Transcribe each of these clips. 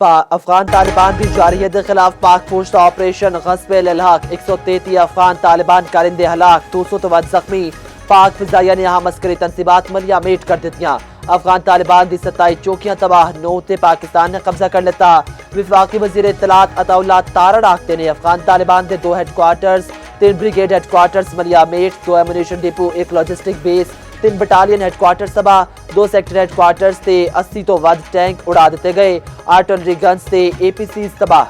अफगान तालिबान की जारहियत के खिलाफ पाक फौज का ऑपरेशन गस्ब-ए-लहाक 133 अफगान तालिबान कारिंदे हलाक 200 जख्मी। पाक फिजाइया ने यहाँ मस्करी तनसीबात मलिया मेट कर दित्तियां। अफगान तालिबान की 27 चौकियां तबाह, 9 ते पाकिस्तान ने कब्जा कर लिता। विफाकी वजीर इत्तलात अताउल्लाह तारड़ आखते ने अफगान तालिबान के 2 हेडक्वार्टर्स, 3 ब्रिगेड हेडक्वार्टर्स मलिया मेट, 2 ammunition depot, 1 logistic base, 3 battalion headquarters तबाह, 2 सेक्टर हेडक्वार्टर्स ते 80 तो वध टैंक उड़ा दिते गए। आर्टिलरी गन्स ते APCs तबाह।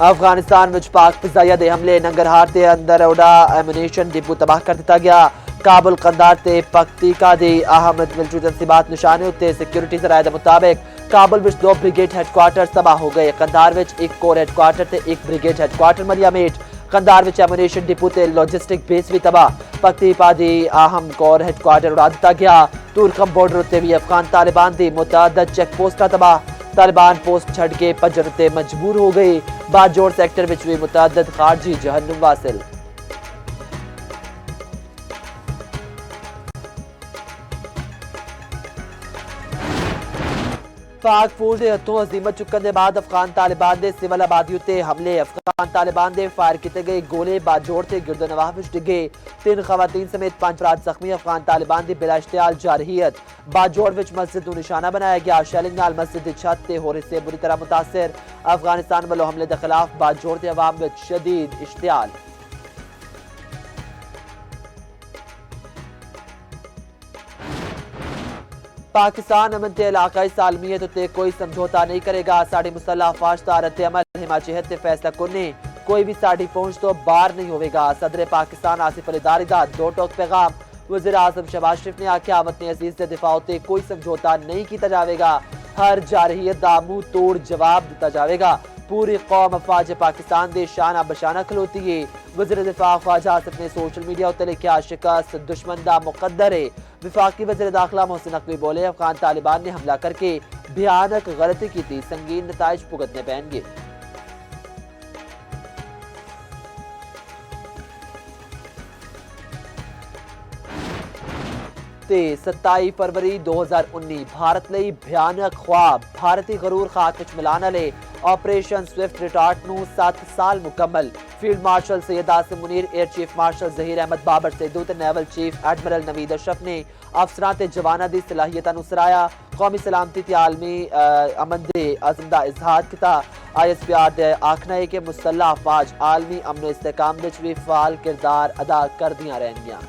अफगानिस्तान में पाक फिजाइया दे हमले, नंगरहार ते अंदर उड़ा एमुनेशन डिपो तबाह कर दिता गया। काबुल कंधार ते पक्तिका दी अहम मिलिट्री तनसीबात निशाने उत्ते सिक्योरिटी जराये दे मुताबिक काबुल विच 2 ब्रिगेड हेडक्वार्टर्स तबाह हो गए। कंधार विच 1 कोर हेडक्वार्टर ते 1 ब्रिगेड हेडक्वार्टर मलिया मेट। कंधार विच एमुनेशन डिपो ते लॉजिस्टिक बेस भी तबाह। पक्तिका दी अहम कोर हेडक्वार्टर उड़ा दिता गया। तुर्कम बॉर्डर उत्ते भी अफगान तालिबान दी मुतअद्दिद चेक पोस्टां तबाह। तालिबान पोस्ट छड़ के भजन उत्ते मजबूर हो गए। बाजोड़ सेक्टर विच भी मुतअद्दिद खारजी जहन्नुम वासिल। पाक फौज के हथों अजीमत चुकन के बाद अफगान तालिबान के सिविल आबादी उत्ते हमले। अफगान तालिबान के फायर किए गए गोले बाजोड़ से गिरदोनवाह में डिगे। 3 खवातीन समेत 5 अफराद जख्मी। अफगान तालिबान की बिला इश्तियाल जारहियत। बाजोड़ में मस्जिद को निशाना बनाया गया। शैलिंग नाल मस्जिद की छत ते होर हिस्से बुरी तरह मुतासर। अफगानिस्तान वालों हमले के खिलाफ बाजोड़ के अवाम में शदीद इश्तियाल। पाकिस्तान अमन ते इलाकाई सालमियत उत्ते कोई समझौता नहीं करेगा। साड़ी मुसल्ह अफवाज दा रद्द अमल हिमाचत ते फैसला कुन्ने कोई भी साड़ी पहुंच तो बाहर नहीं होगा। सदर पाकिस्तान आसिफ अली दारी दा 2 टोक पैगाम। वज़ीर आज़म शहबाज शरीफ ने आख्या वतन अजीज के दिफा उत्ते कोई समझौता नहीं किया जाएगा। हर जारहियत दा मुंह तोड़ जवाब दिता जाएगा। पूरी कौम अफवाज पाकिस्तान दे शाना बशाना खलोती है। वज़ीर दिफा ख्वाजा आसिफ ने सोशल मीडिया उत्ते लिखा शिकस्त दुश्मन दा मुकद्दर है। विफाकी वज़ीर दाखिला मोहसिन नकवी बोले अफगान तालिबान ने हमला करके भयानक गलती की थी, संगीन नताइज भुगतने पैंगे। 27 फरवरी 2019 भारत ਲਈ भयानक ख्वाब। भारतीय गरूर खाक विच मिलान वाले ऑपरेशन स्विफ्ट रिटार्ट ਨੂੰ 7 साल मुकम्मल। Field marshal Syed Asim Munir, air chief marshal Zaheer Ahmed Babar Sidhu ते naval chief admiral Naveed Ashraf ने अफसरां ते जवानां दी सलाहियतां नूं सराया। कौमी सलामती ते आलमी अमन दे अज़म दा इजहार किया। ISPR दे आखना है कि मुसल्ह अफवाज आलमी अमन इस्तेहकाम विच भी फाल किरदार अदा करदियां रहणगीਆਂ।